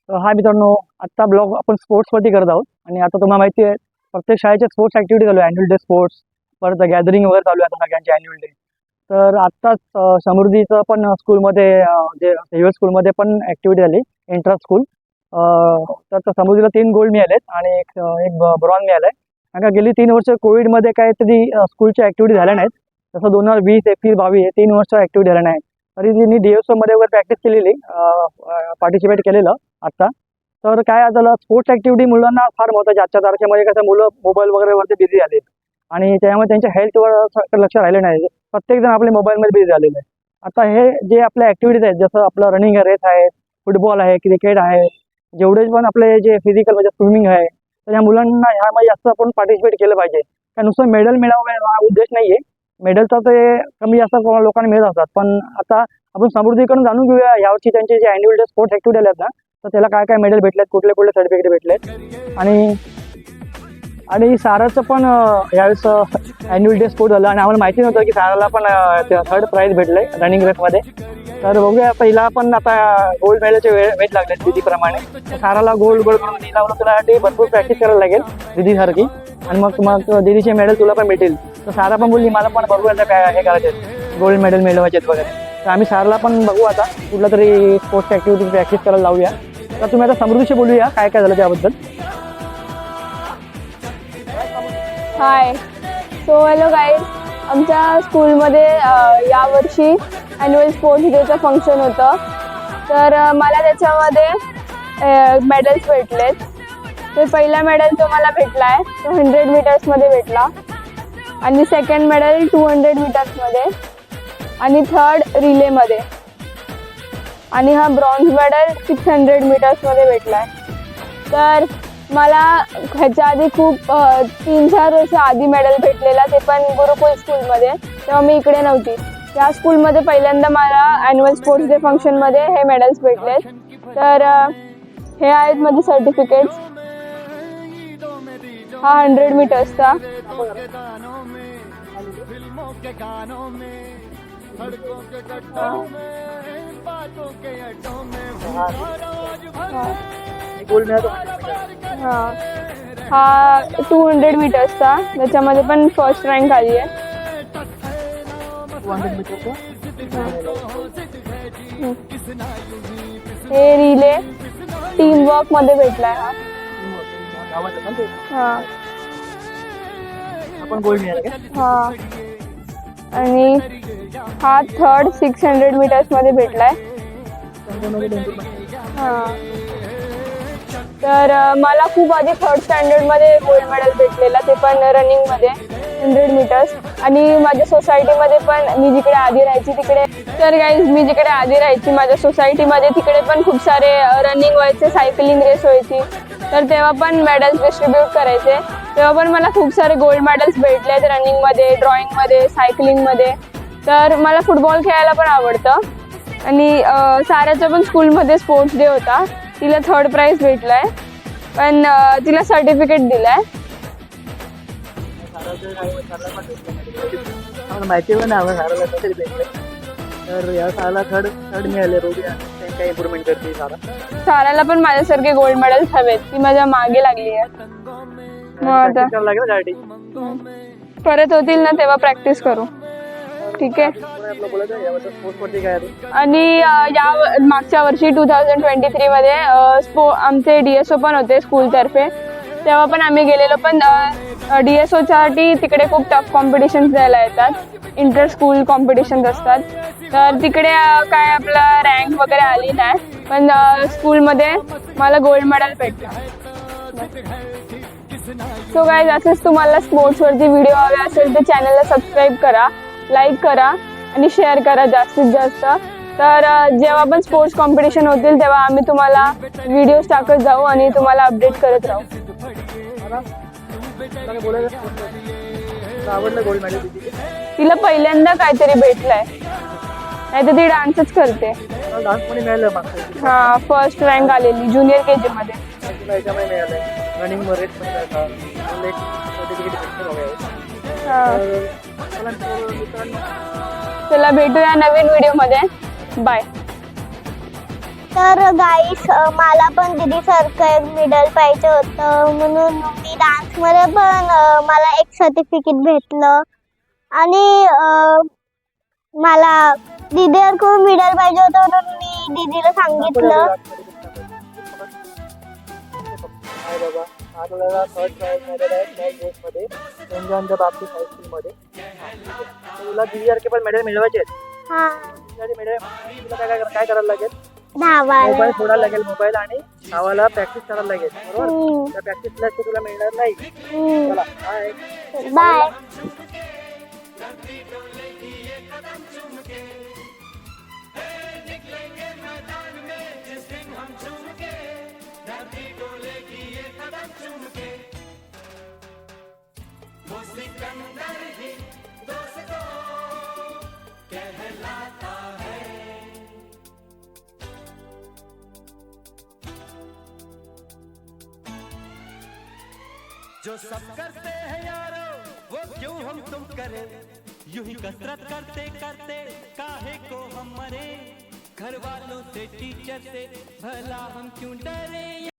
हा मित्रांनो, आत्ता ब्लॉग आपण स्पोर्ट्सवरती करत आहोत. आणि आता तुम्हाला माहिती आहे प्रत्येक शाळेचे स्पोर्ट्स ॲक्टिव्हिटी चालू आहे. ॲन्युअल डे स्पोर्ट्स, परत गॅदरिंग वगैरे चालू आहे आता सगळ्यांचे ॲन्युअल डे. तर आत्ताच समृद्धीचं पण स्कूलमध्ये जे सिव्हिल स्कूलमध्ये पण ॲक्टिव्हिटी झाली, एंट्रन्स स्कूल. तर समृद्धीला 3 गोल्ड मिळालेत आणि एक ब्रॉन्झ मिळालं आहे. कारण का गेली 3 वर्ष कोविडमध्ये काहीतरी स्कूलच्या ॲक्टिव्हिटी झाल्या नाहीत. तसं 2020, 21, 22 हे 3 वर्ष ॲक्टिव्हिटी झाल्या नाही. तरी तिने DSOमध्ये वगैरे प्रॅक्टिस केलेली, पार्टिसिपेट केलेलं आत्ता. तर काय झालं, स्पोर्ट्स ॲक्टिव्हिटी मुलांना फार महत्त्वाची. आजच्या तारखेमध्ये कसं मुलं मोबाईल वगैरेवरती बिझी झाले आणि त्यामुळे त्यांच्या हेल्थवर लक्ष राहिलं नाही. प्रत्येकजण आपल्या मोबाईलमध्ये बिझी झालेलं आहे. आता हे जे आपल्या ॲक्टिव्हिटीज आहेत, जसं आपलं रनिंग रेस आहे, फुटबॉल आहे, क्रिकेट आहे, जेवढे पण आपले जे फिजिकल म्हणजे स्विमिंग आहे, तर या मुलांना ह्यामध्ये जास्त आपण पार्टिसिपेट केलं पाहिजे. काय नुसतं मेडल मिळावं हा उद्देश नाही आहे. मेडल तर ते कमी जास्त लोकांना मिळत असतात. पण आता आपण समृद्धीकडून जाणून घेऊया यावर्षी त्यांचे जे ॲन्युअल डे स्पोर्ट्स ॲक्टिव्हिटी आहेत ना, तर त्याला काय काय मेडल भेटलेत, कुठले कुठले सर्टिफिकेट भेटलेत. आणि साराचं पण यावेळेस ॲन्युअल डे स्पोर्ट झालं आणि आम्हाला माहिती नव्हतं की साराला पण 3rd प्राईज भेटलं आहे रनिंग रेसमध्ये. तर बघूया, पहिला पण आता गोल्ड मेडलचे वेट लागले दिदीप्रमाणे. साराला गोल्ड करून दिला, तुला भरपूर प्रॅक्टिस करायला लागेल दिदीसारखी, आणि मग दिदीचे मेडल तुला पण भेटेल. तर सारा पण बोलली मला पण बघू आता काय हे करायचे, गोल्ड मेडल मिळवायचे आहेत वगैरे. तर आम्ही सारला पण बघू आता कुठला तरी स्पोर्ट्स ॲक्टिव्हिटी प्रॅक्टिस करायला लावूया. तर तुम्ही आता समृद्धीशी बोलूया काय काय झालं त्याबद्दल. हाय, सो हॅलो गाईज. आमच्या स्कूलमध्ये यावर्षी ॲन्युअल स्पोर्ट्स डेचं फंक्शन होतं. तर मला त्याच्यामध्ये मेडल्स भेटलेत. तर पहिला मेडल तो मला भेटला आहे, तो 100 मीटर्समध्ये भेटला, आणि सेकंड मेडल 200 मीटर्समध्ये, आणि 3rd रिलेमध्ये, आणि हा ब्रॉन्झ मेडल 600 मीटर्समध्ये भेटला आहे. तर मला ह्याच्या आधी खूप 3-4 वर्ष आधी मेडल भेटलेला, ते पण गुरुकुल स्कूलमध्ये. तेव्हा मी इकडे नव्हती. या स्कूलमध्ये पहिल्यांदा मला ॲन्युअल स्पोर्ट्स डे फंक्शनमध्ये हे मेडल्स भेटलेत. तर हे आहेत माझे सर्टिफिकेट्स. हा 100 मीटर्सचा, हा 200 मीटर्सचा, त्याच्यामध्ये पण फर्स्ट रँक आली आहे. हे रिले टीम वर्क मध्ये भेटलाय. हा, आणि हा 3rd 600 मीटर्स मध्ये भेटलाय. हा, तर मला खूप आधी 3rd स्टँडर्डमध्ये गोल्ड मेडल भेटलेला, ते पण रनिंगमध्ये 100 मीटर्स. आणि माझ्या सोसायटीमध्ये पण मी जिकडे आधी राहायची तिकडे, तर गाईज मी जिकडे आधी राहायची माझ्या सोसायटीमध्ये तिकडे पण खूप सारे रनिंग व्हायचे, सायकलिंग रेस व्हायची. तर तेव्हा पण मेडल्स डिस्ट्रीब्यूट करायचे. तेव्हा पण मला खूप सारे गोल्ड मेडल्स भेटले आहेत रनिंगमध्ये, ड्रॉइंगमध्ये, सायकलिंगमध्ये. तर मला फुटबॉल खेळायला पण आवडतं. आणि साराच्या पण स्कूलमध्ये स्पोर्ट्स डे होता, तिला 3rd प्राईज भेटला आहे, पण तिला सर्टिफिकेट दिलं आहे. माहिती पण नाही साराला कसं भेटलं. तर या साराला थर्ड मिळाले. बघूया काय इम्प्रूव्हमेंट करते सारा. साराला पण माझ्यासारखे गोल्ड मेडल्स हवेत, ती माझ्या मागे लागली आहे. मग आता लागेल परत होतील ना तेव्हा प्रॅक्टिस करू. ठीक आहे. आणि या मागच्या वर्षी 2023 मध्ये आमचे DSO पण होते स्कूलतर्फे, तेव्हा पण आम्ही गेलेलो. पण DSOसाठी तिकडे खूप टफ कॉम्पिटिशन्स द्यायला येतात, इंटर स्कूल कॉम्पिटिशन्स असतात. तर तिकडे काय आपला रँक वगैरे आली नाही, पण स्कूलमध्ये मला गोल्ड मेडल भेटलं. सो गाईज, असेच तुम्हाला स्पोर्ट्सवरती व्हिडिओ हवे असेल तर चॅनलला सबस्क्राईब करा, लाईक करा आणि शेअर करा जास्तीत जास्त. तर जेव्हा पण स्पोर्ट्स कॉम्पिटिशन होतील तेव्हा आम्ही तुम्हाला व्हिडिओज टाकत जाऊ आणि तुम्हाला अपडेट करत राहू. तिला पहिल्यांदा काहीतरी भेटलंय, नाही तर ती डान्सच करते. हा, फर्स्ट रँक आलेली ज्युनियर KG मध्ये. चला भेटूया नवीन व्हिडिओ मध्ये. बाय. तर गाईस मला पण दीदीसारखं एक मेडल पाहिजे होतं, म्हणून मी डान्समध्ये पण मला एक सर्टिफिकेट भेटलं. आणि मला दीदीसारखं मेडल पाहिजे होतं, म्हणून मी दीदीला सांगितलं. हाय बाबा, आपल्याला थर्ड प्राइज मिळालेलं आहे स्मॉल गेम्समध्ये सेंट बाप्टिस्ट हायस्कूलमध्ये. तुला दीदीसारखे पण मेडल मिळवायचे आहेत. हा, मेडल तुला काय करायला लागेल? धावायला. मोबाईल सोडायला लागेल, मोबाईल आणि धावायला प्रॅक्टिस करायला लागेल, बरोबर? त्या प्रॅक्टिसला तुला मिळणार नाही. चला बाय. बाय. जो सब करते हैं यारो वो क्यों हम तुम करें, यूं ही कसरत करते करते काहे को हम मरे, घर वालों से टीचर से भला हम क्यों डरे।